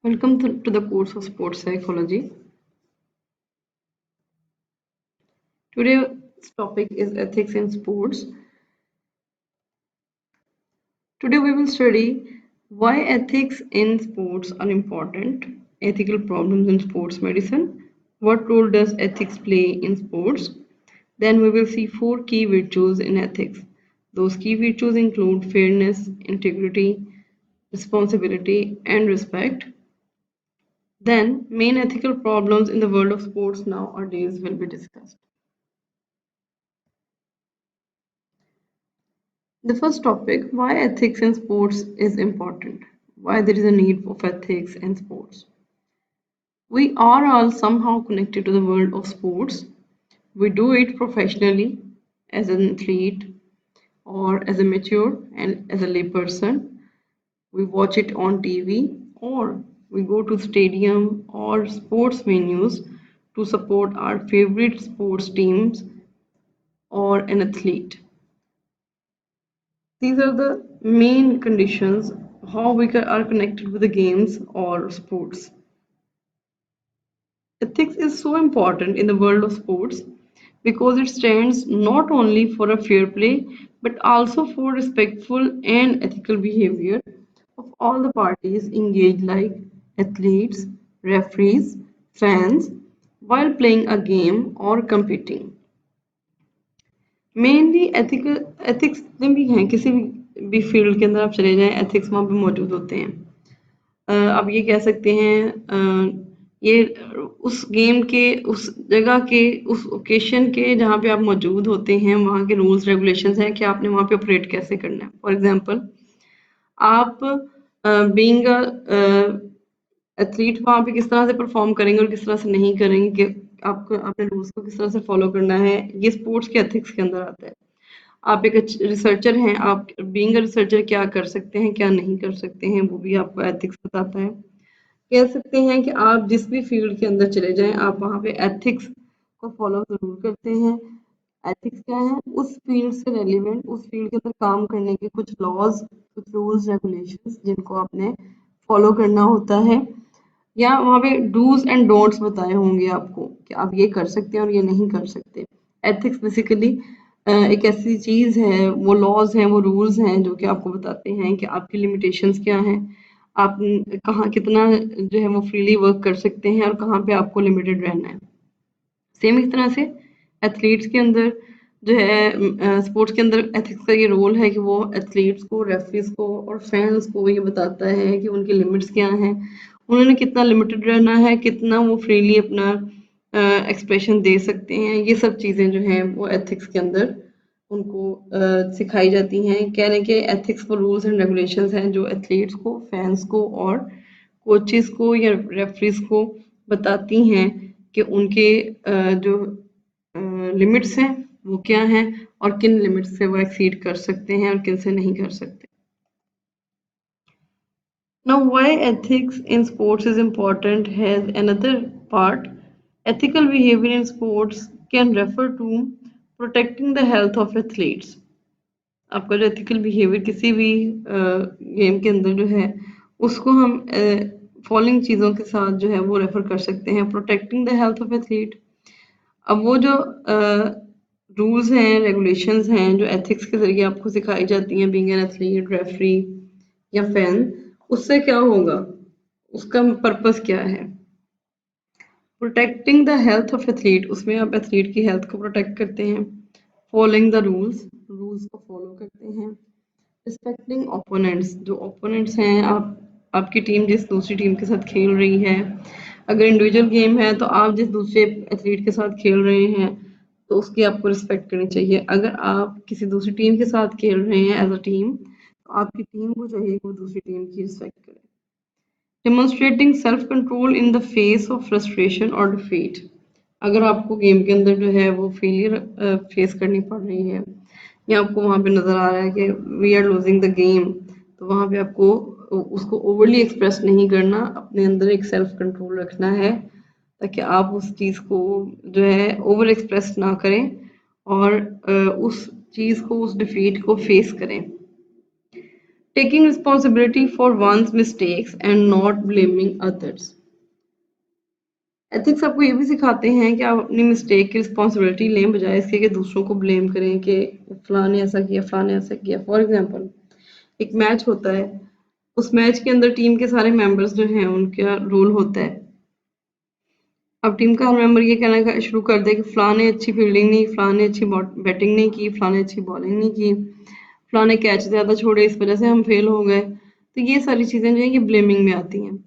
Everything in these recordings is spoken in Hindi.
Welcome to the course of sports psychology. Today's topic is ethics in sports. Today we will study why ethics in sports are important, ethical problems in sports medicine, what role does ethics play in sports. Then we will see four key virtues in ethics. Those key virtues include fairness, integrity, responsibility, and respect. Then main ethical problems in the world of sports nowadays will be discussed. The first topic, why ethics in sports is important. Why there is a need of ethics in sports. We are all somehow connected to the world of sports. We do it professionally as an athlete or as a mature and as a layperson. We watch it on TV or we go to stadium or sports venues to support our favorite sports teams or an athlete. These are the main conditions how we are connected with the games or sports. Ethics is so important in the world of sports because it stands not only for a fair play but also for respectful and ethical behavior of all the parties engaged, like athletes, referees, fans, while playing a game or competing. Mainly ethical ethics जितने भी हैं किसी भी फील्ड के अंदर आप चले जाएं एथिक्स वहाँ पे मौजूद होते हैं। आप ये कह सकते हैं ये उस गेम के उस जगह के उस ओकेशन के जहाँ पे आप मौजूद होते हैं वहाँ के रूल्स रेगुलेशंस हैं कि आपने वहाँ पे ऑपरेट कैसे करना है। फॉर एग्जांपल आप बीइंग एथलीट वहाँ पे किस तरह से परफॉर्म करेंगे और किस तरह से नहीं करेंगे कि आपको अपने रूल्स को किस तरह से फॉलो करना है, ये स्पोर्ट्स के एथिक्स के अंदर आता है। आप एक रिसर्चर हैं, आप बीइंग अ रिसर्चर क्या कर सकते हैं क्या नहीं कर सकते हैं वो भी आपको एथिक्स बताता है। कह सकते हैं कि आप जिस भी फील्ड के अंदर चले जाएं आप वहाँ पे एथिक्स को फॉलो ज़रूर करते हैं। एथिक्स क्या है? उस फील्ड से रेलिवेंट उस फील्ड के अंदर काम करने के कुछ लॉज, कुछ रूल्स रेगुलेशंस जिनको आपने फॉलो करना होता है, या वहाँ पे डूज एंड डोंट्स बताए होंगे आपको कि आप ये कर सकते हैं और ये नहीं कर सकते। एथिक्स बेसिकली एक ऐसी चीज़ है, वो लॉज हैं, वो रूल्स हैं जो कि आपको बताते हैं कि आपकी लिमिटेशंस क्या हैं, आप कहाँ कितना जो है वो फ्रीली वर्क कर सकते हैं और कहाँ पे आपको लिमिटेड रहना है। सेम इस तरह से एथलीट्स के अंदर जो है स्पोर्ट्स के अंदर एथिक्स का ये रोल है कि वो एथलीट्स को, रेफरीज को और फैंस को ये बताता है कि उनकी लिमिट्स क्या हैं, उन्होंने कितना लिमिटेड रहना है, कितना वो फ्रीली अपना एक्सप्रेशन दे सकते हैं। ये सब चीज़ें जो हैं वो एथिक्स के अंदर उनको सिखाई जाती हैं। कहने के एथिक्स वो रूल्स एंड रेगुलेशंस हैं जो एथलीट्स को, फैंस को और कोचेस को या रेफरीज को बताती हैं कि उनके जो लिमिट्स हैं वो क्या हैं और किन लिमिट्स से वो एक्सीड कर सकते हैं और किन से नहीं कर सकते। Now, why ethics in sports is important has another part. Ethical behavior in sports can refer to protecting the health of athletes. आपका जो एथिकल बिहेवियर किसी भी गेम के अंदर जो है उसको हम फॉलोइंग चीज़ों के साथ जो है वो रेफर कर सकते हैं। Protecting the health of athlete, अब वो जो रूल्स हैं, रेगुलेशंस हैं जो एथिक्स के ज़रिए आपको सिखाई जाती हैं बीइंग एन एथलीट, रेफरी या फैन, उससे क्या होगा, उसका पर्पस क्या है। Protecting the health of athlete, उसमें आप एथलीट की हेल्थ को प्रोटेक्ट करते हैं। फॉलोइंग द रूल्स, रूल्स को फॉलो करते हैं। रिस्पेक्टिंग ओपोनेंट्स, जो ओपोनेंट्स हैं आपकी टीम जिस दूसरी टीम के साथ खेल रही है, अगर इंडिविजुअल गेम है तो आप जिस दूसरे एथलीट के साथ खेल रहे हैं तो उसकी आपको रिस्पेक्ट करनी चाहिए। अगर आप किसी दूसरी टीम के साथ खेल रहे हैं एज अ टीम तो आपकी टीम को चाहिए कि वो दूसरी टीम की रिस्पेक्ट करे। Demonstrating self control in the face of frustration और डिफीट, अगर आपको गेम के अंदर जो है वो फेलियर फेस करनी पड़ रही है या आपको वहाँ पे नज़र आ रहा है कि we are losing the game, तो वहाँ पे आपको उसको ओवरली एक्सप्रेस नहीं करना, अपने अंदर एक सेल्फ कंट्रोल रखना है ताकि आप उस चीज़ को जो है ओवर एक्सप्रेस ना करें और उस चीज़ को, उस डिफीट को फेस करें। Taking responsibility for one's mistakes and not blaming others. Ethics आपको ये भी सिखाते हैं कि आप अपनी मिस्टेक की रिस्पॉन्सिबिलिटी लें, बजाय इसके कि दूसरों को ब्लेम करें कि फलां ने ऐसा किया, फलां ने ऐसा किया। फॉर एग्जांपल, एक मैच होता है, उस मैच के अंदर टीम के सारे मेंबर्स जो हैं उनका रोल होता है। अब टीम का हर मेंबर ये कहना का शुरू कर दे कि फलां ने अच्छी फील्डिंग नहीं, फलां ने अच्छी बैटिंग नहीं की, फलां ने अच्छी बॉलिंग नहीं की, फलां ने कैच ज़्यादा छोड़े, इस वजह से हम फेल हो गए। तो ये सारी चीज़ें जो हैं ये ब्लेमिंग में आती हैं।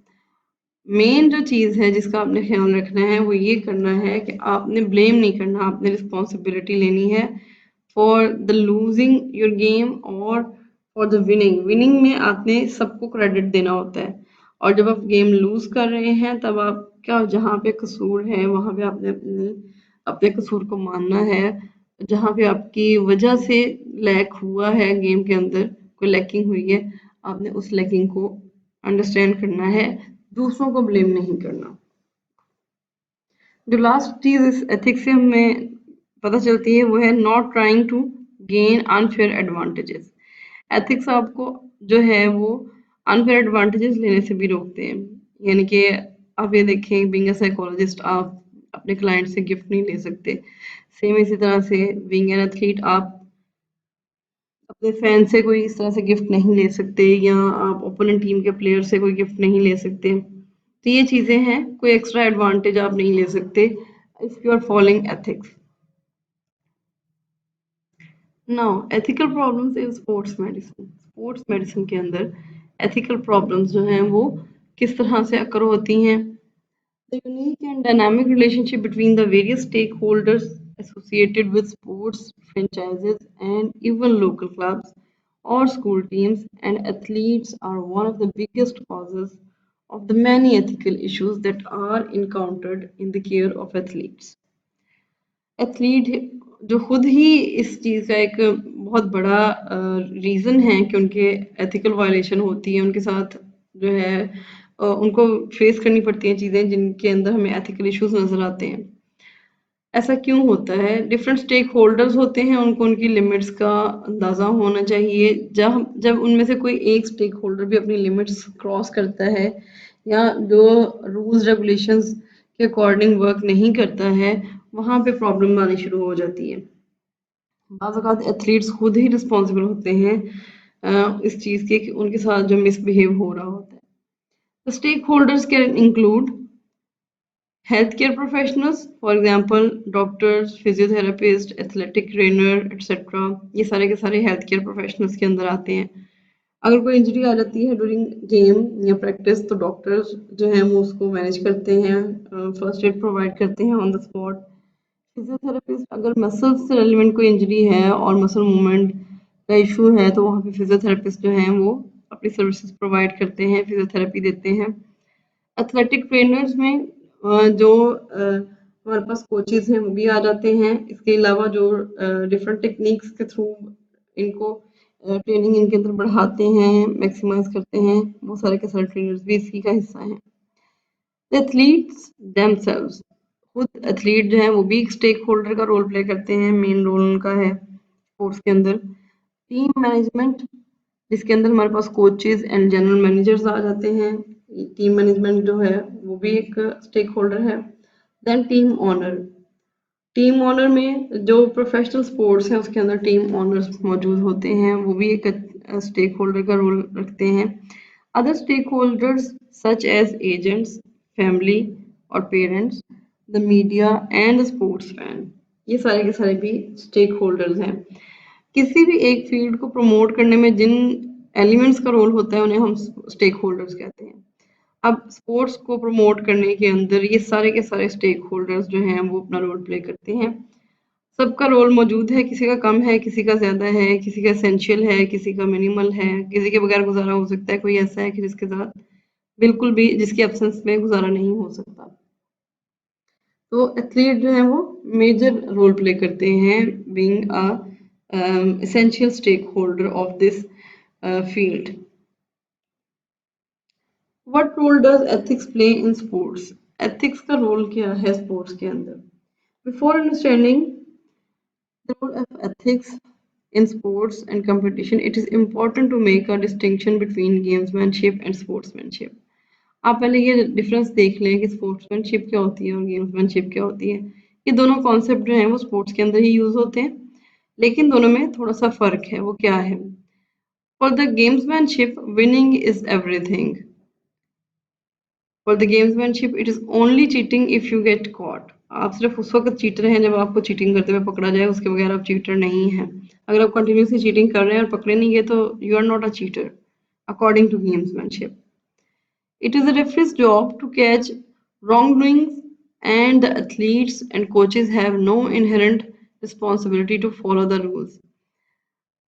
मेन जो चीज़ है जिसका आपने ख्याल रखना है वो ये करना है कि आपने ब्लेम नहीं करना, आपने रिस्पॉन्सिबिलिटी लेनी है for the losing your game और फॉर द विनिंग। विनिंग में आपने सबको क्रेडिट देना होता है, और जब आप गेम लूज कर रहे हैं तब आपका जहाँ पे कसूर है वहाँ पे आपने अपने अपने कसूर को मानना है। जहाँ पे आपकी वजह से लैक हुआ है गेम के अंदर, कोई लैकिंग हुई है, आपने उस लैकिंग को अंडरस्टैंड करना है, दूसरों को ब्लेम नहीं करना। जो लास्ट चीज इस एथिक्स से हमें पता चलती है वो है not trying to gain unfair advantages. Ethics आपको जो है वो अनफेयर एडवांटेजेस लेने से भी रोकते हैं। यानी कि आप ये देखें, बीइंग अ साइकोलॉजिस्ट आप अपने क्लाइंट से गिफ्ट नहीं ले सकते। सेम इसी तरह से बीइंग एन एथलीट आप अपने फैन से कोई इस तरह से गिफ्ट नहीं ले सकते, या आप ओपोनेंट टीम के प्लेयर से कोई गिफ्ट नहीं ले सकते। तो ये चीज़ें हैं, कोई एक्स्ट्रा एडवांटेज आप नहीं ले सकते if you are following ethics. Now ethical problems in sports medicine. Sports medicine के अंदर एथिकल प्रॉब्लम्स जो हैं वो किस तरह से अकर होती हैं। The unique and dynamic relationship between the various stakeholders associated with sports franchises and even local clubs or school teams and athletes are one of the biggest causes of the many ethical issues that are encountered in the care of athletes. Athlete जो खुद ही इस चीज़ का एक बहुत बड़ा रीज़न है कि उनके एथिकल वायलेशन होती है, उनके साथ जो है उनको फेस करनी पड़ती हैं चीज़ें जिनके अंदर हमें एथिकल इश्यूज नज़र आते हैं। ऐसा क्यों होता है? डिफरेंट स्टेक होल्डर्स होते हैं, उनको उनकी लिमिट्स का अंदाज़ा होना चाहिए। जब जब उनमें से कोई एक स्टेक होल्डर भी अपनी लिमिट्स क्रॉस करता है या जो रूल्स रेगुलेशंस के अकॉर्डिंग वर्क नहीं करता है, वहाँ पे प्रॉब्लम आनी शुरू हो जाती है। बाज़ औक़ात एथलीट्स खुद ही रिस्पॉन्सिबल होते हैं इस चीज़ के कि उनके साथ जो मिसबिहेव हो रहा होता है। The stakeholders can include healthcare professionals, for example, doctors, physiotherapists, athletic trainer, etc. ये सारे के सारे हेल्थ केयर प्रोफेशनल्स के अंदर आते हैं। अगर कोई इंजरी आ जाती है ड्यूरिंग गेम या प्रैक्टिस, तो डॉक्टर्स जो हैं वो उसको मैनेज करते हैं, फर्स्ट एड प्रोवाइड करते हैं ऑन द स्पॉट। फिजियोथेरेपिस्ट, अगर मसल्स से रिलेवेंट कोई इंजरी है और मसल मूवमेंट का इशू है तो वहाँ पे फिजियोथेरेपिस्ट जो हैं वो अपनी सर्विसेज प्रोवाइड करते हैं, फिजियोथेरेपी देते हैं। एथलेटिक ट्रेनर्स में जो हमारे पास कोचेस हैं वो भी आ जाते हैं। इसके अलावा जो डिफरेंट टेक्निक्स के थ्रू इनको ट्रेनिंग इनके अंदर बढ़ाते हैं, मैक्सिमाइज करते हैं, वो सारे के सारे ट्रेनर्स भी इसी का हिस्सा हैं। एथलीट्स देमसेल्व्स, खुद एथलीट जो है वो भी एक स्टेक होल्डर का रोल प्ले करते हैं, मेन रोल उनका है स्पोर्ट्स के अंदर। टीम मैनेजमेंट, जिसके अंदर हमारे पास कोचेस एंड जनरल मैनेजर्स आ जाते हैं। टीम मैनेजमेंट जो है वो भी एक स्टेक होल्डर है। Then team owner, team owner में जो प्रोफेशनल स्पोर्ट्स हैं उसके अंदर टीम ऑनर्स मौजूद होते हैं, वो भी एक स्टेक होल्डर का रोल रखते हैं। Other stake holders such as agents, family और parents, the media and the sports fan, ये सारे के सारे भी स्टेक होल्डर्स हैं। किसी भी एक फील्ड को प्रमोट करने में जिन एलिमेंट्स का रोल होता है उन्हें हम स्टेक होल्डर्स कहते हैं। अब स्पोर्ट्स को प्रमोट करने के अंदर ये सारे के सारे स्टेक होल्डर्स जो हैं वो अपना रोल प्ले करते हैं। सबका रोल मौजूद है, किसी का कम है, किसी का ज़्यादा है, किसी का एसेंशियल है, किसी का मिनिमल है, किसी के बगैर गुजारा हो सकता है, कोई ऐसा है कि जिसके साथ बिल्कुल भी जिसकी एब्सेंस में गुजारा नहीं हो सकता। तो एथलीट जो है वो मेजर रोल प्ले करते हैं, being a essential stakeholder of this field. What role does ethics play in sports? Ethics का रोल क्या है स्पोर्ट्स के अंदर? Before understanding the role of ethics In sports and competition, it is important to make a distinction between gamesmanship and sportsmanship. आप पहले ये डिफरेंस देख लें कि स्पोर्ट्समैनशिप क्या होती है और गेम्समैनशिप क्या होती है। ये दोनों कॉन्सेप्ट जो हैं वो स्पोर्ट्स के अंदर ही यूज होते हैं, लेकिन दोनों में थोड़ा सा फर्क है। वो क्या है? For the gamesmanship, winning is everything. For the gamesmanship, it is only cheating if you get caught. आप सिर्फ उस वक्त चीटर हैं जब आपको चीटिंग करते हुए पकड़ा जाए, उसके बगैर आप चीटर नहीं हैं। अगर आप कंटिन्यूसली चीटिंग कर रहे हैं और पकड़े नहीं गए तो you are not a cheater according to gamesmanship. It is the referee's job to catch wrongdoings, and the athletes and coaches have no inherent responsibility to follow the rules.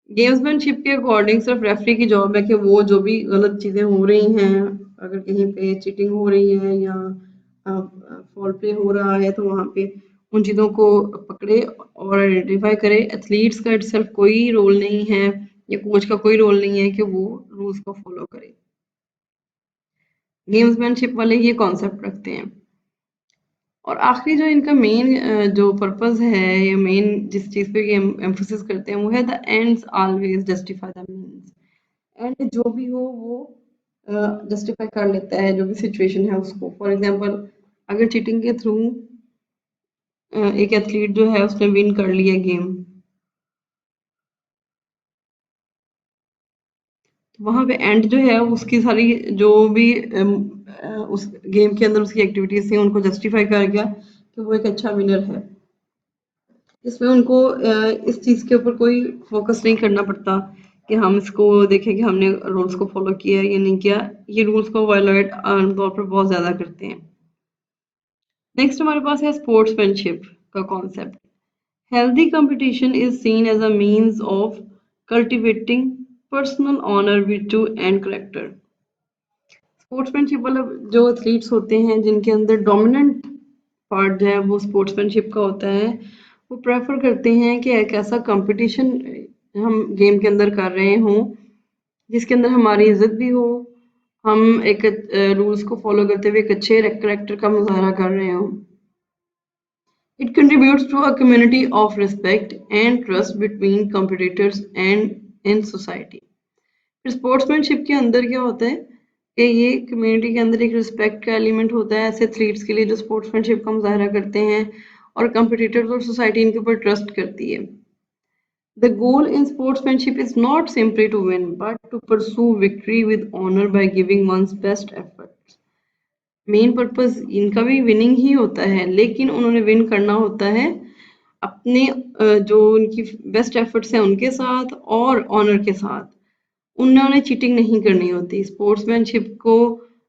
गेम्समैनशिप के अकॉर्डिंग सिर्फ रेफरी की जॉब है कि वो जो भी गलत चीज़ें हो रही हैं, अगर कहीं पे चीटिंग हो रही है या फॉल प्ले हो रहा है, तो वहाँ पे उन चीज़ों को पकड़े और आइडेंटिफाई करे। एथलीट्स का इटसेल्फ कोई रोल नहीं है या कोच का कोई रोल नहीं है कि वो रूल्स को फॉलो करे। गेम्समैनशिप वाले ये कॉन्सेप्ट रखते हैं। और आखिरी जो इनका मेन जो पर्पस है या मेन जिस चीज़ पे ये एम्फोसिस करते हैं वो है the ends always justify the means. And जो भी हो वो जस्टिफाई कर लेता है जो भी सिचुएशन है उसको। फॉर एग्जांपल, अगर चीटिंग के थ्रू एक एथलीट जो है उसने विन कर लिया गेम, वहां पे एंड जो है उसकी सारी जो भी उस गेम के अंदर उसकी एक्टिविटीज थी उनको जस्टिफाई कर गया कि वो एक अच्छा विनर है। इसमें उनको इस चीज के ऊपर कोई फोकस नहीं करना पड़ता कि हम इसको देखें कि हमने रूल्स को फॉलो किया या नहीं किया। ये रूल्स को वायलेट आमतौर पर बहुत ज्यादा करते हैं। नेक्स्ट हमारे पास है स्पोर्ट्समैनशिप का concept. Healthy competition is seen as a means of cultivating personal honour, virtue and character. Sportsmanship वाला जो एथलीट्स होते हैं जिनके अंदर डोमिनेंट पार्ट जो है वो स्पोर्ट्समैनशिप का होता है, वो प्रेफर करते हैं कि एक ऐसा कंपटीशन हम गेम के अंदर कर रहे हों जिसके अंदर हमारी इज्जत भी हो, हम एक रूल्स को फॉलो करते हुए एक अच्छे करेक्टर का मुजाहरा कर रहे हों। It contributes to a community of respect and trust between competitors and in society. फिर स्पोर्ट्समैनशिप के अंदर क्या होता है कि ये कम्युनिटी के अंदर एक रिस्पेक्ट का एलिमेंट होता है ऐसे एथलीट्स के लिए जो स्पोर्ट्समैनशिप का मुजाहरा करते हैं, और कंपिटिटर्स और सोसाइटी इनके ऊपर ट्रस्ट करती है। The goal in sportsmanship is not simply to win, but to pursue victory with honor by giving one's best efforts. Main purpose इनका भी विनिंग ही होता है, लेकिन उन्होंने विन करना होता है अपने जो उनकी बेस्ट एफर्ट्स हैं उनके साथ और ऑनर के साथ। उन्होंने चीटिंग नहीं करनी होती। स्पोर्ट्समैनशिप को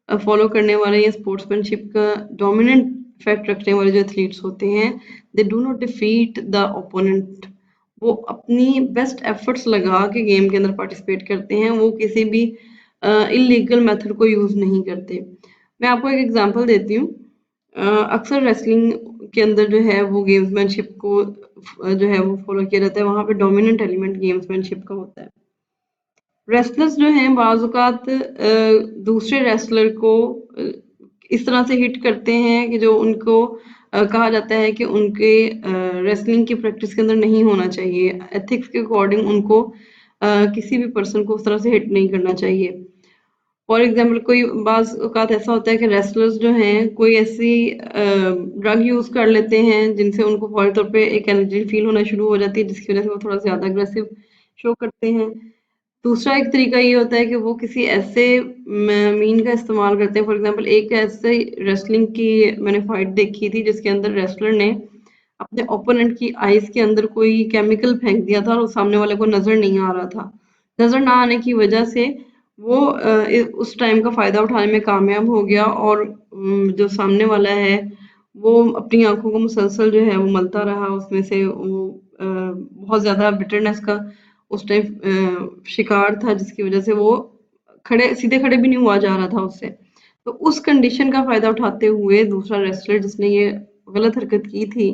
फॉलो करने वाले या स्पोर्ट्समैनशिप का डोमिनेंट इफेक्ट रखने वाले जो एथलीट्स होते हैं, they do not defeat the opponent. वो अपनी बेस्ट एफर्ट्स लगा के गेम के अंदर पार्टिसिपेट करते हैं, वो किसी भी इलीगल मेथड को यूज नहीं करते। मैं आपको एक एग्जांपल देती हूँ। अक्सर रेसलिंग के अंदर जो है वो गेम्समैनशिप को जो है वो फॉलो किया जाता है, वहां पे डोमिनेंट एलिमेंट गेम्समैनशिप का होता है। रेसलर्स जो हैं बाज़ औक़ात दूसरे रेसलर को इस तरह से हिट करते हैं कि जो उनको कहा जाता है कि उनके रेसलिंग की प्रैक्टिस के अंदर नहीं होना चाहिए। एथिक्स के अकॉर्डिंग उनको किसी भी पर्सन को उस तरह से हिट नहीं करना चाहिए। फॉर एग्जाम्पल, कोई बाज़ औक़ात ऐसा होता है कि रेसलर्स जो हैं कोई ऐसी ड्रग यूज़ कर लेते हैं जिनसे उनको फौरी तौर पे एक एनर्जी फील होना शुरू हो जाती है, जिसकी वजह से वो थोड़ा ज़्यादा अग्रेसिव शो करते हैं। दूसरा एक तरीका ये होता है कि वो किसी ऐसे मीन का इस्तेमाल करते हैं। फॉर एग्जांपल, एक ऐसे रेसलिंग की मैंने फाइट देखी थी जिसके अंदर रेसलर ने अपने ओपोनेंट की आईज के अंदर कोई केमिकल फेंक दिया था और सामने वाले को नजर नहीं आ रहा था। नजर ना आने की वजह से वो उस टाइम का फायदा उठाने में कामयाब हो गया, और जो सामने वाला है वो अपनी आंखों को मुसलसल जो है वो मलता रहा। उसमें से वो बहुत ज्यादा बिटरनेस का उस टाइम शिकार था, जिसकी वजह से वो सीधे खड़े भी नहीं हुआ जा रहा था उससे। तो उस कंडीशन का फायदा उठाते हुए दूसरा रेसलर जिसने ये गलत हरकत की थी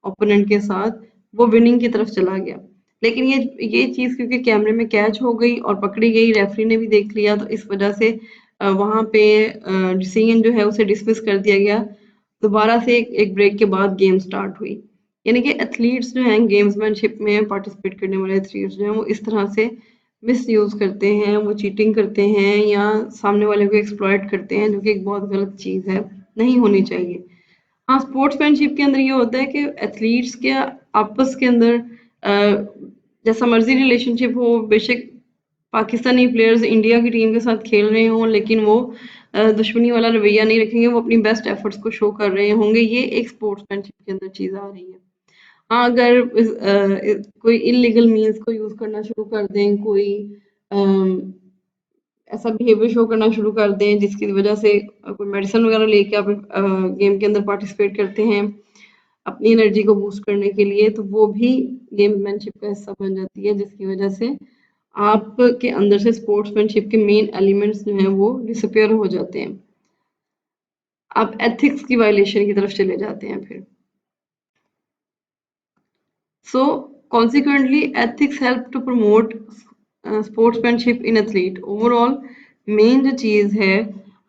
ओपोनेंट के साथ, वो विनिंग की तरफ चला गया। लेकिन ये चीज क्योंकि कैमरे में कैच हो गई और पकड़ी गई, रेफरी ने भी देख लिया, तो इस वजह से वहां पे डिसीजन जो है उसे डिसमिस कर दिया गया। दोबारा से एक ब्रेक के बाद गेम स्टार्ट हुई। यानी कि एथलीट्स जो हैं गेम्समैनशिप में पार्टिसिपेट करने वाले एथलीट्स जो हैं वो इस तरह से मिसयूज करते हैं, वो चीटिंग करते हैं या सामने वाले को एक्सप्लॉइट करते हैं, जो कि एक बहुत गलत चीज़ है, नहीं होनी चाहिए। हाँ, स्पोर्ट्समैनशिप के अंदर ये होता है कि एथलीट्स के आपस के अंदर जैसा मर्जी रिलेशनशिप हो, बेशक पाकिस्तानी प्लेयर्स इंडिया की टीम के साथ खेल रहे हों, लेकिन वो दुश्मनी वाला रवैया नहीं रखेंगे, वो अपनी बेस्ट एफर्ट्स को शो कर रहे होंगे। ये एक स्पोर्ट्समैनशिप के अंदर चीज़ आ रही है। हाँ, अगर कोई इलीगल मीन्स को यूज़ करना शुरू कर दें, कोई अम, ऐसा बिहेवियर शो करना शुरू कर दें जिसकी वजह से कोई मेडिसिन वगैरह लेके आप गेम के अंदर पार्टिसिपेट करते हैं अपनी एनर्जी को बूस्ट करने के लिए, तो वो भी गेममैनशिप का हिस्सा बन जाती है, जिसकी वजह से आपके अंदर से स्पोर्ट्समैनशिप के मेन एलिमेंट्स जो हैं वो डिसअपियर हो जाते हैं। आप एथिक्स की वायलेशन की तरफ चले जाते हैं फिर। So consequently, ethics help to promote sportsmanship in athlete. Overall, main जो चीज़ है,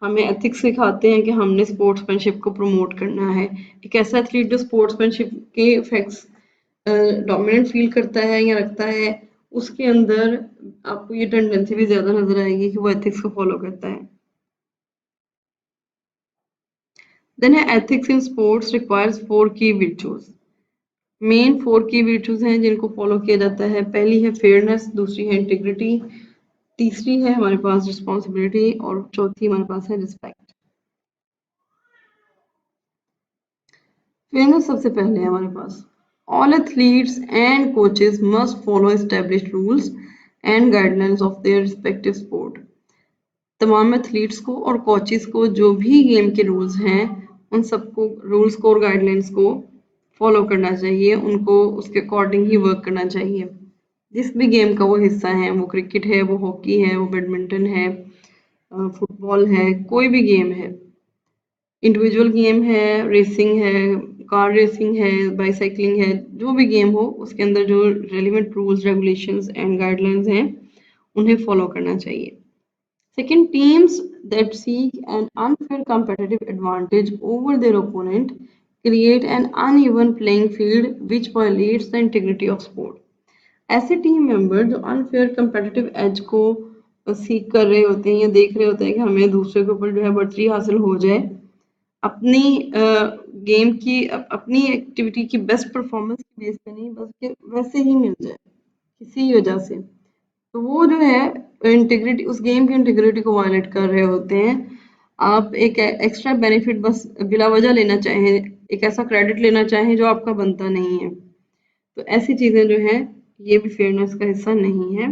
हमें एथिक्स सिखाते हैं कि हमने स्पोर्ट्समैनशिप को प्रमोट करना है। एक ऐसा एथलीट जो स्पोर्ट्समैनशिप के इफेक्ट्स डोमिनेंट फील करता है या रखता है, उसके अंदर आपको ये टेंडेंसी भी ज़्यादा नजर आएगी कि वो एथिक्स को फॉलो करता है। देन है एथिक्स इन स्पोर्ट्स रिक्वायर्स 4 की virtues। मेन 4 की virtues हैं जिनको फॉलो किया जाता है। पहली है फेयरनेस, दूसरी है इंटीग्रिटी, तीसरी है हमारे पास रिस्पॉन्सिबिलिटी और चौथी हमारे पास है रिस्पेक्ट। फेयरनेस सबसे पहले है हमारे पास। All athletes and coaches must follow established rules and guidelines of their respective sport. तमाम एथलीट्स को और कोचेस को जो भी गेम के रूल्स हैं, उन सबको रूल्स को और गाइडलाइंस को फॉलो करना चाहिए, उनको उसके अकॉर्डिंग ही वर्क करना चाहिए। जिस भी गेम का वो हिस्सा है, वो क्रिकेट है, वो हॉकी है, वो बैडमिंटन है, फुटबॉल है, कोई भी गेम है, इंडिविजुअल गेम है, रेसिंग है, कार रेसिंग है, बाईसाइकिलिंग है, जो भी गेम हो उसके अंदर जो relevant rules regulations and guidelines हैं उन्हें फॉलो करना चाहिए। Second, teams that seek an unfair competitive advantage over their opponent create an uneven playing field which violates the integrity of sport. ऐसे टीम मेंबर जो अनफेयर कंपेटिटिव एज को सीख कर रहे होते हैं या देख रहे होते हैं कि हमें दूसरे के ऊपर जो है बढ़तरी हासिल हो जाए, अपनी गेम की अपनी एक्टिविटी की बेस्ट परफॉर्मेंस की बेस पे नहीं, बस वैसे ही मिल जाए किसी वजह से, तो वो जो है इंटीग्रिटी, उस गेम की इंटीग्रिटी को वायलेट कर रहे होते हैं। आप एक एक्स्ट्रा बेनिफिट बस बिला वजह लेना चाहें, एक ऐसा क्रेडिट लेना चाहें जो आपका बनता नहीं है, तो ऐसी चीज़ें जो हैं ये भी फेयरनेस का हिस्सा नहीं है।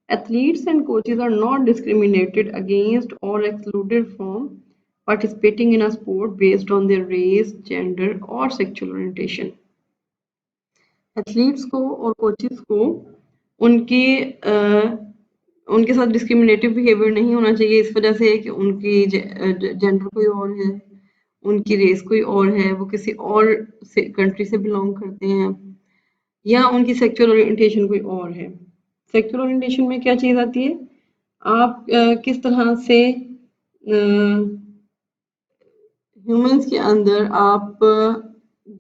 Athletes and coaches are not discriminated against और excluded from participating in a sport based on their race, gender or sexual orientation. Athletes को और कोचेस को उनके उनके साथ डिस्क्रिमिनेटिव बिहेवियर नहीं होना चाहिए इस वजह से कि उनकी जेंडर कोई और है, उनकी रेस कोई और है, वो किसी और कंट्री से बिलोंग करते हैं, या उनकी सेक्सुअल ओरिएंटेशन कोई और है। सेक्सुअल ओरिएंटेशन में क्या चीज़ आती है, आप किस तरह से ह्यूमंस के अंदर आप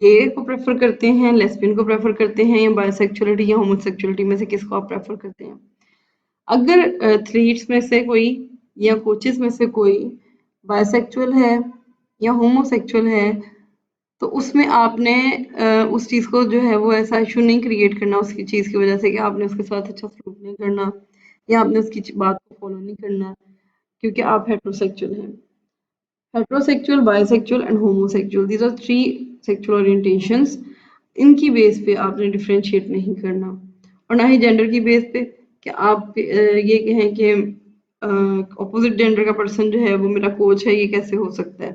गे को प्रेफर करते हैं, लेस्बियन को प्रेफर करते हैं, या बायसेक्सुअलिटी या होमोसेक्सुअलिटी में से किसको आप प्रेफर करते हैं। अगर एथलीट्स में से कोई या कोचेस में से कोई बायसेक्सुअल है या होमोसेक्सुअल है, तो उसमें आपने उस चीज़ को जो है वो ऐसा इशू नहीं क्रिएट करना उसकी चीज़ की वजह से कि आपने उसके साथ अच्छा सलूक नहीं करना या आपने उसकी बात को फॉलो नहीं करना क्योंकि आप हेट्रोसेक्सुअल हैं। Heterosexual, bisexual and homosexual, these are 3 sexual orientations. इनकी बेस पे आपने डिफरेंशिएट नहीं करना, और ना ही जेंडर की बेस पे कि आप ये कहें कि ऑपोजिट जेंडर का पर्सन जो है वो मेरा कोच है, ये कैसे हो सकता है।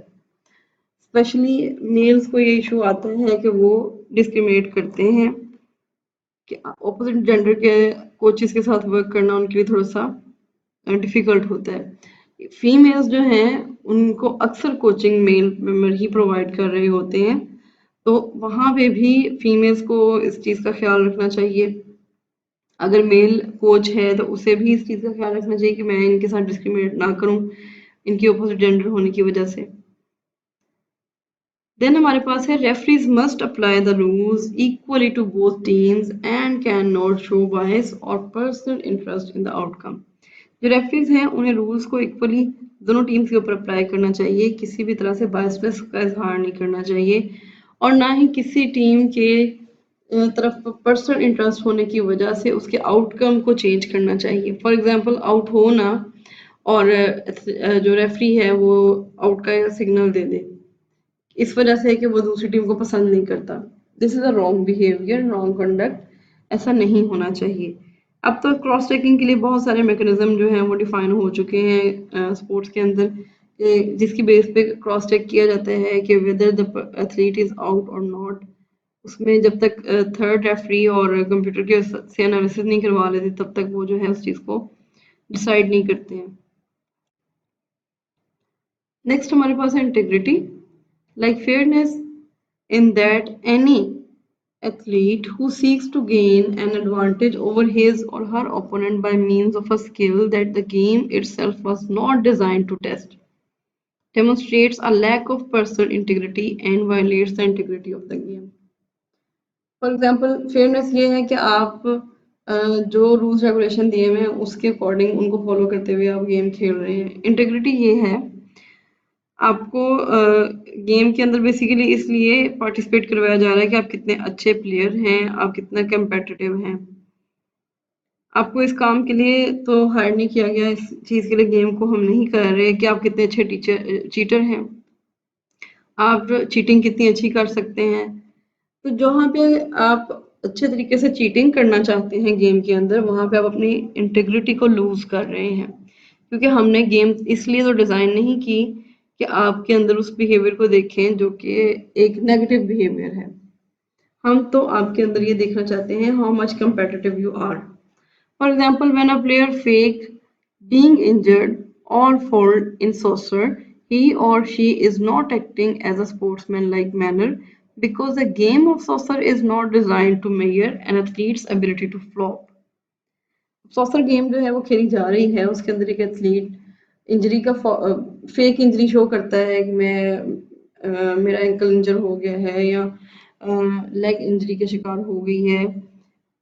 स्पेशली मेल्स को ये इशू आता है कि वो डिस्क्रिमिनेट करते हैं कि ऑपोजिट जेंडर के कोचेस के साथ वर्क करना उनके लिए थोड़ा सा डिफिकल्ट होता है। फीमेल्स जो हैं उनको अक्सर कोचिंग मेल मेंबर ही प्रोवाइड कर रहे होते हैं, तो वहाँ पे भी फीमेल्स को इस चीज़ का ख्याल रखना चाहिए। अगर मेल कोच है तो उसे भी इस चीज़ का ख्याल रखना चाहिए कि मैं इनके साथ डिस्क्रिमिनेट ना करूँ इनकी ऑपोजिट जेंडर होने की वजह से। देन हमारे पास है referees must apply the rules equally to both teams and can not show bias और personal interest in the outcome. जो रेफरीज हैं उन्हें रूल्स को इक्वली दोनों टीम्स के ऊपर अप्लाई करना चाहिए, किसी भी तरह से बायसनेस का इजहार नहीं करना चाहिए और ना ही किसी टीम के तरफ पर्सनल इंटरेस्ट होने की वजह से उसके आउटकम को चेंज करना चाहिए। फॉर एग्जांपल आउट हो ना और जो रेफरी है वो आउट का सिग्नल दे दे, इस वजह से कि वो दूसरी टीम को पसंद नहीं करता। This is a wrong behaviour, wrong conduct, ऐसा नहीं होना चाहिए। अब तो क्रॉस चेकिंग के लिए बहुत सारे मैकेनिज्म जो हैं वो डिफाइन हो चुके हैं स्पोर्ट्स के अंदर, जिसकी बेस पे क्रॉस चेक किया जाता है कि whether the athlete is out और नॉट। उसमें जब तक थर्ड रेफरी और कंप्यूटर के से एनालिसिस नहीं करवा लेते तब तक वो जो है उस चीज़ को डिसाइड नहीं करते हैं। नेक्स्ट हमारे पास है integrity, like fairness, in that any athlete who seeks to gain an advantage over his or her opponent by means of a skill that the game itself was not designed to test demonstrates a lack of personal integrity and violates the integrity of the game. For example fairness ये है कि आप जो रूल्स रेगुलेशन दिए हुए हैं उसके अकॉर्डिंग उनको फॉलो करते हुए आप गेम खेल रहे हैं। इंटेग्रिटी ये है आपको गेम के अंदर बेसिकली इसलिए पार्टिसिपेट करवाया जा रहा है कि आप कितने अच्छे प्लेयर हैं, आप कितना कम्पेटिटिव हैं। आपको इस काम के लिए तो हायर नहीं किया गया, इस चीज़ के लिए गेम को हम नहीं कर रहे कि आप कितने अच्छे चीटर हैं, आप चीटिंग कितनी अच्छी कर सकते हैं। तो जहाँ पे आप अच्छे तरीके से चीटिंग करना चाहते हैं गेम के अंदर, वहाँ पे आप अपनी इंटेग्रिटी को लूज कर रहे हैं, क्योंकि हमने गेम इसलिए तो डिज़ाइन नहीं की कि आपके अंदर उस बिहेवियर को देखें जो कि एक नेगेटिव बिहेवियर है। हम तो आपके अंदर ये देखना चाहते हैं how much competitive you are. For example, when a player fake being injured or fall in saucer, he or she is not acting as a sportsman-like manner because the game of saucer is not designed to measure an athlete's ability to flop. Saucer game जो है वो खेली जा रही है, उसके अंदर एक एथलीट इंजरी का फेक इंजरी शो करता है कि मेरा एंकल इंजर हो गया है या लेग इंजरी के शिकार हो गई है।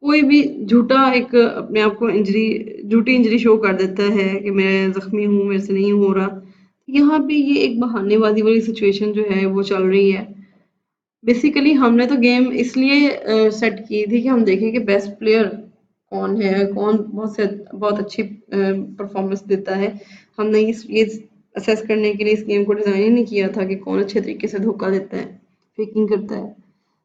कोई भी झूठा एक अपने आप को झूठी इंजरी शो कर देता है कि मैं जख्मी हूँ, मेरे से नहीं हो रहा। यहाँ पे ये एक बहानेबाजी वाली सिचुएशन जो है वो चल रही है। बेसिकली हमने तो गेम इसलिए सेट की थी कि हम देखें कि बेस्ट प्लेयर कौन है, कौन बहुत अच्छी परफॉर्मेंस देता है। हमने ये असेस करने के लिए इस गेम को डिज़ाइन ही नहीं किया था कि कौन अच्छे तरीके से धोखा देता है, फेकिंग करता है।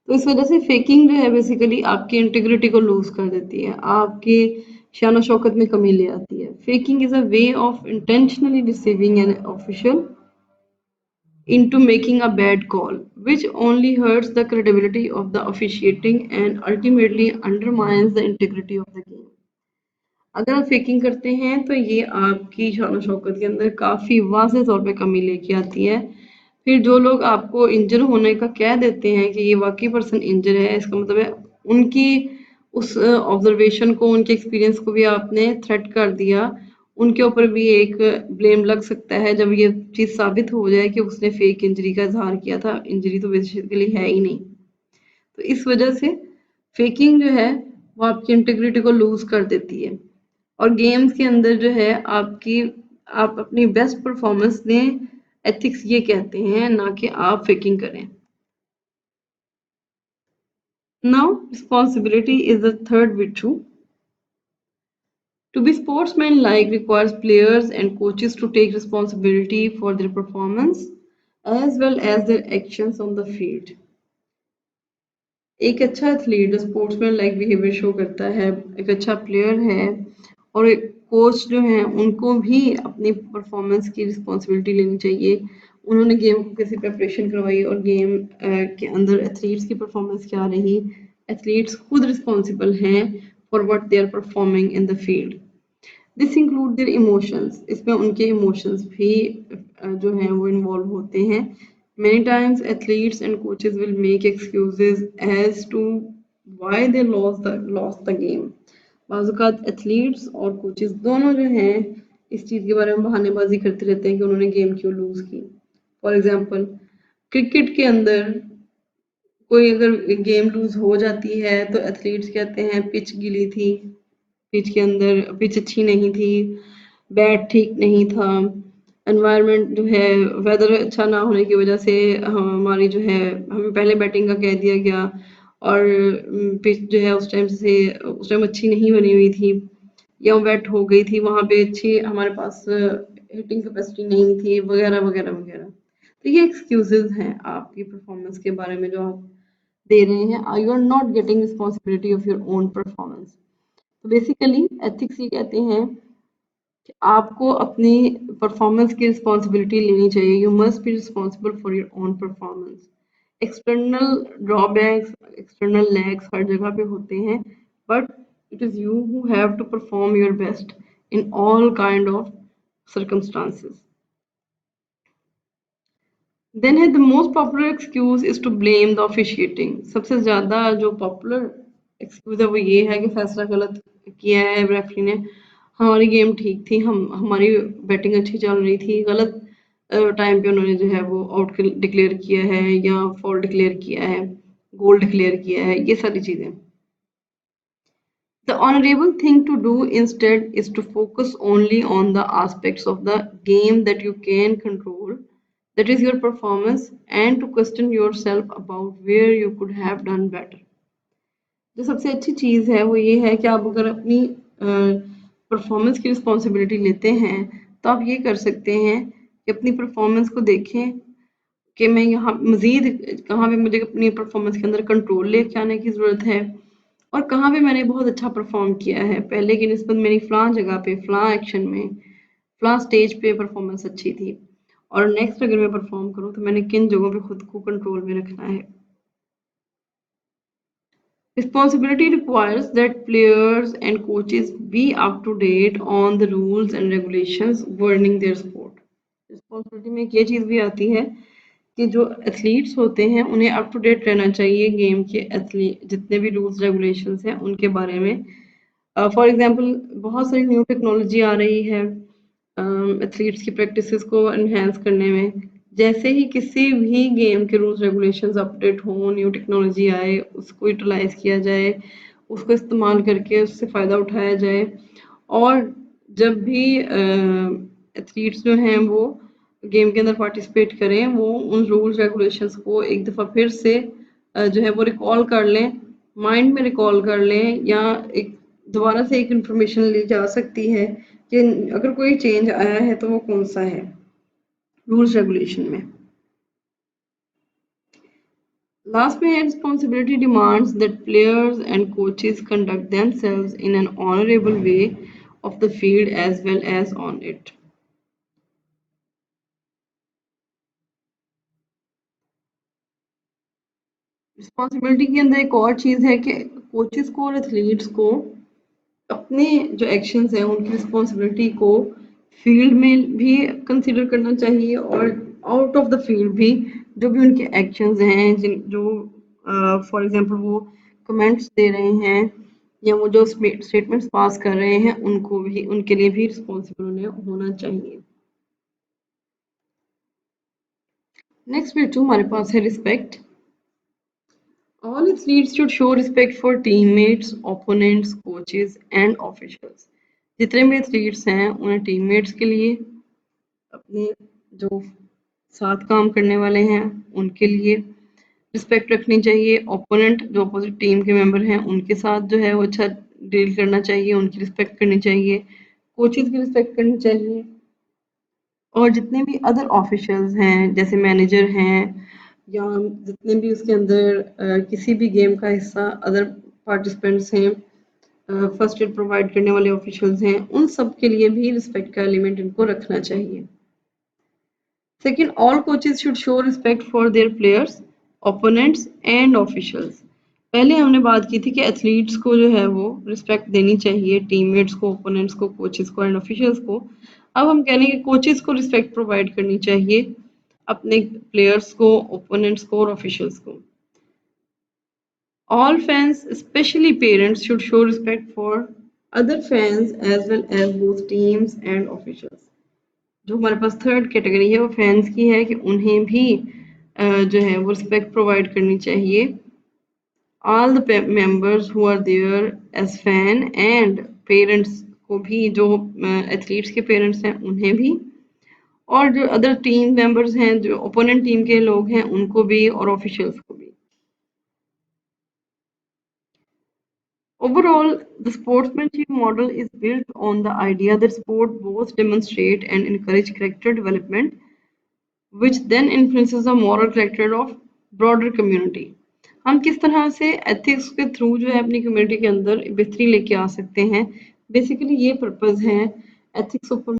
तो इस वजह से फेकिंग जो है बेसिकली आपकी इंटीग्रिटी को लूज कर देती है, आपके शान शौकत में कमी ले आती है। Faking is a way of intentionally deceiving an official into making a bad call, which only hurts the credibility of the officiating and ultimately undermines the integrity of the game. अगर आप फेकिंग करते हैं तो ये आपकी शान शौकत के अंदर काफ़ी वाज़ेह तौर पे कमी लेके आती है। फिर जो लोग आपको इंजर होने का कह देते हैं कि ये वाकई पर्सन इंजर है, इसका मतलब है उनकी उस ऑब्जर्वेशन को, उनके एक्सपीरियंस को भी आपने थ्रेट कर दिया। उनके ऊपर भी एक ब्लेम लग सकता है जब ये चीज़ साबित हो जाए कि उसने फेक इंजरी का इजहार किया था, इंजरी तो बेसिकली है ही नहीं। तो इस वजह से फेकिंग जो है वो आपकी इंटीग्रिटी को लूज कर देती है और गेम्स के अंदर जो है आप अपनी बेस्ट परफॉर्मेंस दें, एथिक्स ये कहते हैं, ना कि आप फेकिंग करें। Now responsibility is the third virtue. To be sportsmanlike requires players and coaches to take responsibility for their performance as well as their actions on the field. एक अच्छा एथलीट जो स्पोर्ट्समैन लाइक बिहेवियर शो करता है, एक अच्छा प्लेयर है और एक कोच जो है उनको भी अपनी परफॉर्मेंस की रिस्पॉन्सिबिलिटी लेनी चाहिए। उन्होंने गेम को कैसी प्रेपरेशन करवाई और गेम के अंदर एथलीट्स की परफॉर्मेंस क्या रही। एथलीट्स खुद रिस्पॉन्सिबल हैं for what they are performing in the field. This include their emotions, इसमें उनके इमोशंस भी जो हैं वो इन्वॉल्व होते हैं। Many times athletes and coaches will make excuses as to why they lost the game. बाज़ एथलीट्स और कोचेस दोनों जो हैं इस चीज़ के बारे में बहानेबाजी करते रहते हैं कि उन्होंने गेम क्यों लूज की। फॉर एग्जांपल क्रिकेट के अंदर कोई अगर गेम लूज हो जाती है तो एथलीट्स कहते हैं पिच गीली थी, पिच के अंदर पिच अच्छी नहीं थी, बैट ठीक नहीं था, एनवायरनमेंट जो है वेदर अच्छा ना होने की वजह से हमारी जो है हमें पहले बैटिंग का कह दिया गया और पिच जो है उस टाइम अच्छी नहीं बनी हुई थी या वेट हो गई थी, वहाँ पे अच्छी हमारे पास हिटिंग कैपेसिटी नहीं थी वगैरह वगैरह वगैरह। तो ये एक्सक्यूजेज हैं आपकी परफॉर्मेंस के बारे में जो आप दे रहे हैं। You are not getting responsibility of your own performance. तो बेसिकली एथिक्स ये कहते हैं कि आपको अपनी परफॉर्मेंस की रिस्पॉन्सिबिलिटी लेनी चाहिए। You must be responsible for your own performance. External drawbacks, external lags हर जगह पे होते हैं, but it is you who have to perform your best in all kind of circumstances. Then है the most popular excuse is to blame the officiating. सबसे ज़्यादा जो popular excuse है वो ये है कि फैसला गलत किया है रेफरी ने। हमारी गेम ठीक थी, हमारी बैटिंग अच्छी चल रही थी, गलत टाइम पे उन्होंने जो है वो आउट डिक्लेयर किया है या फॉल डिक्लेयर किया है, गोल डिक्लेयर किया है, ये सारी चीज़ें। The honorable thing to do instead is to focus only on the aspects of the game that you can control, that is your performance, and to question yourself about where you could have done better. जो सबसे अच्छी चीज़ है वो ये है कि आप अगर अपनी परफॉर्मेंस की रिस्पॉन्सिबिलिटी लेते हैं तो आप ये कर सकते हैं कि अपनी परफॉर्मेंस को देखें कि मैं यहाँ मज़ीद कहाँ पे मुझे अपनी परफॉर्मेंस के अंदर कंट्रोल लेके आने की ज़रूरत है और कहाँ पे मैंने बहुत अच्छा परफॉर्म किया है, पहले की निस्बत मेरी फ़लाँ जगह पे, फ़लाँ एक्शन में, फ़लाँ स्टेज पे परफॉर्मेंस अच्छी थी और नेक्स्ट अगर मैं परफॉर्म करूँ तो मैंने किन जगहों पे खुद को कंट्रोल में रखना है। Responsibility requires that players and coaches be up to date on the rules and regulations governing their sport. Responsibility में एक ये चीज़ भी आती है कि जो एथलीट्स होते हैं उन्हें अप टू डेट रहना चाहिए गेम के एथलीट जितने भी रूल्स रेगुलेशंस हैं उनके बारे में। फॉर एग्जांपल बहुत सारी न्यू टेक्नोलॉजी आ रही है एथलीट्स की प्रैक्टिसेस को एनहेंस करने में। जैसे ही किसी भी गेम के रूल्स रेगुलेशंस अपडेट हों, न्यू टेक्नोलॉजी आए, उसको यूटिलाइज किया जाए, उसको इस्तेमाल करके उससे फ़ायदा उठाया जाए और जब भी एथलीट्स जो हैं वो गेम के अंदर पार्टिसिपेट करें वो उन रूल्स रेगुलेशंस को एक दफ़ा फिर से जो है वो रिकॉल कर लें, माइंड में रिकॉल कर लें या एक दोबारा से एक इंफॉर्मेशन ली जा सकती है कि अगर कोई चेंज आया है तो वो कौन सा है रूल्स रेगुलेशन में। लास्ट में है responsibility demands that players and coaches conduct themselves in an honourable way off the field as well as on it. Responsibility के अंदर एक और चीज़ है कि कोचेस को और एथलीट्स को अपने जो एक्शंस हैं उनकी रिस्पॉन्सिबिलिटी को फील्ड में भी कंसिडर करना चाहिए और आउट ऑफ द फील्ड भी जो भी उनके एक्शंस हैं जो फॉर एग्जांपल वो कमेंट्स दे रहे हैं या वो जो स्टेटमेंट्स पास कर रहे हैं उनको भी उनके लिए भी रिस्पॉन्सिबल उन्हें होना चाहिए। नेक्स्ट बिट हमारे पास है respect. All athletes should show respect for teammates, opponents, coaches and officials. जितने भी एथलीट्स हैं उन्हें टीममेट्स के लिए, अपने जो साथ काम करने वाले हैं उनके लिए रिस्पेक्ट रखनी चाहिए। ओपोनेंट जो अपोजिट टीम के मेंबर हैं उनके साथ जो है वो अच्छा डील करना चाहिए, उनकी रिस्पेक्ट करनी चाहिए, कोचेस की रिस्पेक्ट करनी चाहिए और जितने भी अदर ऑफिशियल्स हैं जैसे मैनेजर हैं या जितने भी उसके अंदर किसी भी गेम का हिस्सा अदर पार्टिसिपेंट्स हैं, फर्स्ट एड प्रोवाइड करने वाले ऑफिशियल्स हैं, उन सब के लिए भी रिस्पेक्ट का एलिमेंट इनको रखना चाहिए। Second, all coaches should show respect for their players, opponents and officials. पहले हमने बात की थी कि एथलीट्स को जो है वो रिस्पेक्ट देनी चाहिए, टीममेट्स को, ओपोनेंट्स को, कोचेस को एंड ऑफिशियल्स को। अब हम कह रहे हैं कि कोचेस को रिस्पेक्ट प्रोवाइड करनी चाहिए अपने प्लेयर्स को, ओपोनेंट्स को और ऑफिशियल्स को। All fans, especially parents, should show respect for other fans as well as both teams and officials. जो हमारे पास थर्ड कैटेगरी है वो फैंस की है कि उन्हें भी जो है वो रिस्पेक्ट प्रोवाइड करनी चाहिए। All the members who are there as fan and parents को भी, जो एथलीट्स के पेरेंट्स हैं उन्हें भी, और जो अदर टीम मेंबर्स हैं, जो ओपोनेंट टीम के लोग हैं उनको भी, और ऑफिशियल्स को भी। Overall, the sportsmanship model is built on the idea that sport both demonstrate and encourage character development, which then influences the moral character of broader community। हम किस तरह से एथिक्स के थ्रू जो है अपनी कम्युनिटी के अंदर बेहतरी लेके आ सकते हैं, बेसिकली ये पर्पस है एथिक्स ऊपर